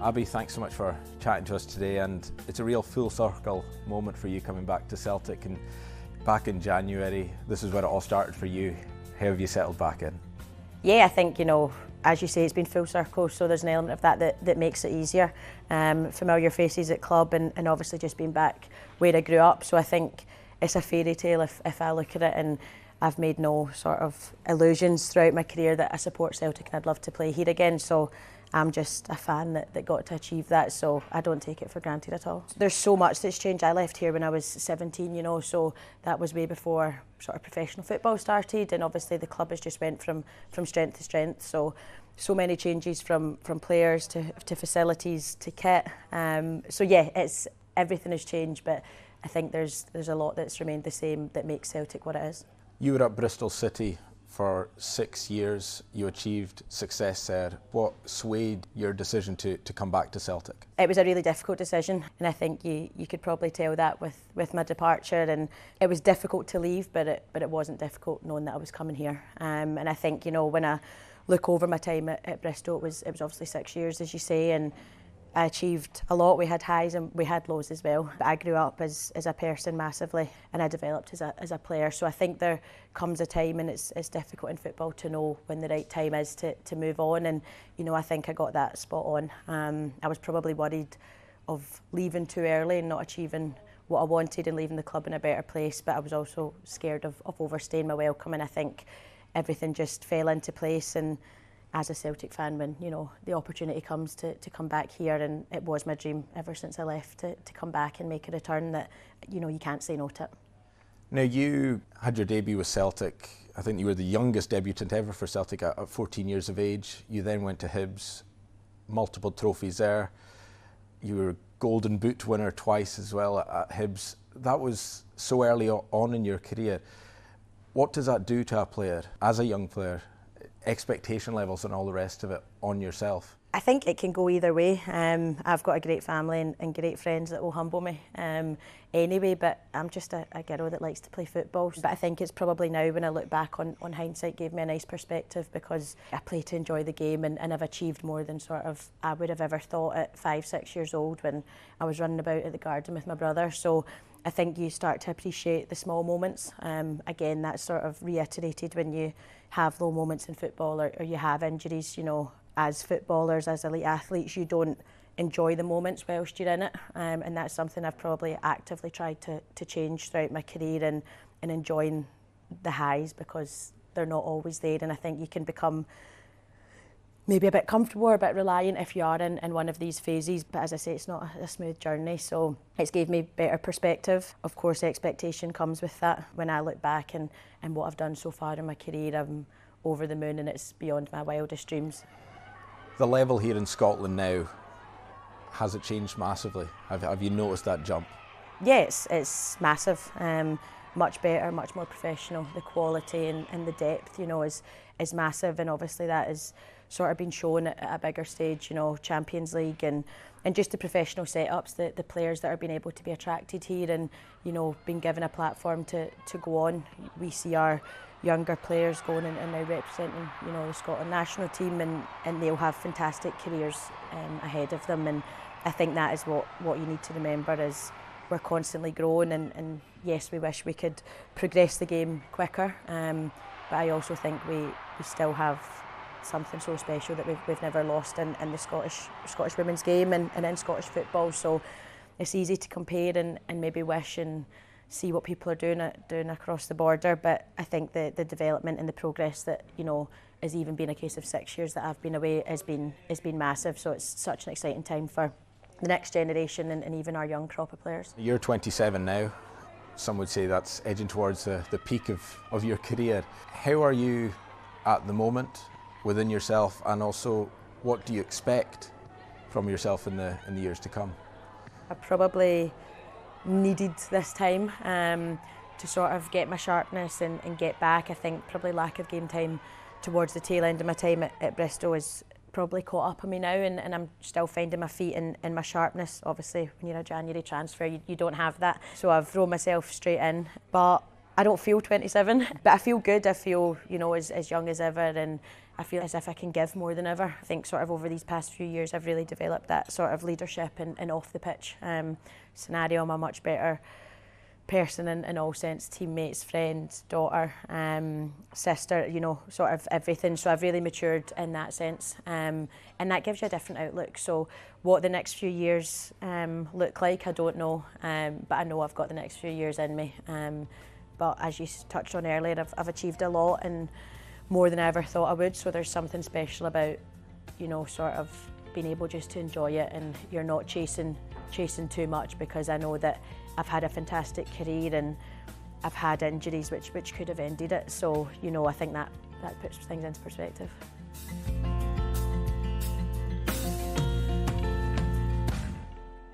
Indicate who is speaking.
Speaker 1: Abi, thanks so much for chatting to us today, and it's a real full circle moment for you coming back to Celtic, and back in January, this is where it all started for you. How have you settled back in?
Speaker 2: Yeah, I think, as you say, it's been full circle, so there's an element of that makes it easier. Familiar faces at club and obviously just being back where I grew up, so I think it's a fairy tale if I look at it, and I've made no sort of illusions throughout my career that I support Celtic and I'd love to play here again, so I'm just a fan that got to achieve that, so I don't take it for granted at all. There's so much that's changed. I left here when I was 17, so that was way before sort of professional football started, and obviously the club has just went from strength to strength, so many changes from players to facilities to kit. So yeah, everything has changed, but I think there's a lot that's remained the same that makes Celtic what it is.
Speaker 1: You were at Bristol City for 6 years. You achieved success there. What swayed your decision to come back to Celtic?
Speaker 2: It was a really difficult decision, and I think you could probably tell that with my departure. And it was difficult to leave, but it wasn't difficult knowing that I was coming here. And I think when I look over my time at Bristol, it was obviously 6 years, as you say, and I achieved a lot. We had highs and we had lows as well. But I grew up as a person massively, and I developed as a player. So I think there comes a time, and it's difficult in football to know when the right time is to move on. And I think I got that spot on. I was probably worried of leaving too early and not achieving what I wanted and leaving the club in a better place. But I was also scared of overstaying my welcome, and I think everything just fell into place. And as a Celtic fan, when the opportunity comes to come back here, and it was my dream ever since I left to come back and make a return, that you can't say no to it.
Speaker 1: Now, you had your debut with Celtic. I think you were the youngest debutant ever for Celtic at 14 years of age. You then went to Hibs, multiple trophies there. You were Golden Boot winner twice as well at Hibs. That was so early on in your career. What does that do to a player, as a young player? Expectation levels and all the rest of it on yourself?
Speaker 2: I think it can go either way. I've got a great family and great friends that will humble me anyway, but I'm just a girl that likes to play football. But I think it's probably now, when I look back on hindsight, gave me a nice perspective, because I play to enjoy the game, and I've achieved more than sort of I would have ever thought at 5-6 years old when I was running about at the garden with my brother. So I think you start to appreciate the small moments. Again, that's sort of reiterated when you have low moments in football, or you have injuries. As footballers, as elite athletes, you don't enjoy the moments whilst you're in it, and that's something I've probably actively tried to change throughout my career, and enjoying the highs, because they're not always there, and I think you can become maybe a bit comfortable or a bit reliant if you are in one of these phases. But as I say, it's not a smooth journey, so it's gave me better perspective. Of course, expectation comes with that. When I look back and what I've done so far in my career, I'm over the moon, and it's beyond my wildest dreams.
Speaker 1: The level here in Scotland now, has it changed massively? Have you noticed that jump?
Speaker 2: Yes, it's massive. Much better, much more professional. The quality and the depth, is massive, and obviously that is sort of been shown at a bigger stage, Champions League and just the professional setups, the players that are being able to be attracted here, and being given a platform to go on. We see our younger players going and now representing the Scotland national team, and they'll have fantastic careers ahead of them, and I think that is what you need to remember, is we're constantly growing, and yes, we wish we could progress the game quicker, but I also think we still have something so special that we've never lost in the Scottish women's game and in Scottish football. So it's easy to compare and maybe wish and see what people are doing across the border, but I think the development and the progress that has even been a case of 6 years that I've been away has been massive. So it's such an exciting time for the next generation and even our young crop of players.
Speaker 1: You're 27 now. Some would say that's edging towards the peak of your career. How are you at the moment within yourself, and also what do you expect from yourself in the years to come?
Speaker 2: I probably needed this time to sort of get my sharpness and get back. I think probably lack of game time towards the tail end of my time at Bristol is probably caught up on me now, and I'm still finding my feet and my sharpness. Obviously, when you're a January transfer, you don't have that. So I've thrown myself straight in. But I don't feel 27, but I feel good. I feel, you know, as young as ever, and I feel as if I can give more than ever. I think sort of over these past few years I've really developed that sort of leadership and off the pitch scenario. I'm a much better person in all sense, teammates, friends, daughter, sister, you know, sort of everything. So I've really matured in that sense, and that gives you a different outlook. So what the next few years look like, I don't know, but I know I've got the next few years in me. But as you touched on earlier, I've achieved a lot and more than I ever thought I would. So there's something special about, you know, sort of being able just to enjoy it, and you're not chasing too much, because I know that I've had a fantastic career and I've had injuries which could have ended it. So, you know, I think that puts things into perspective.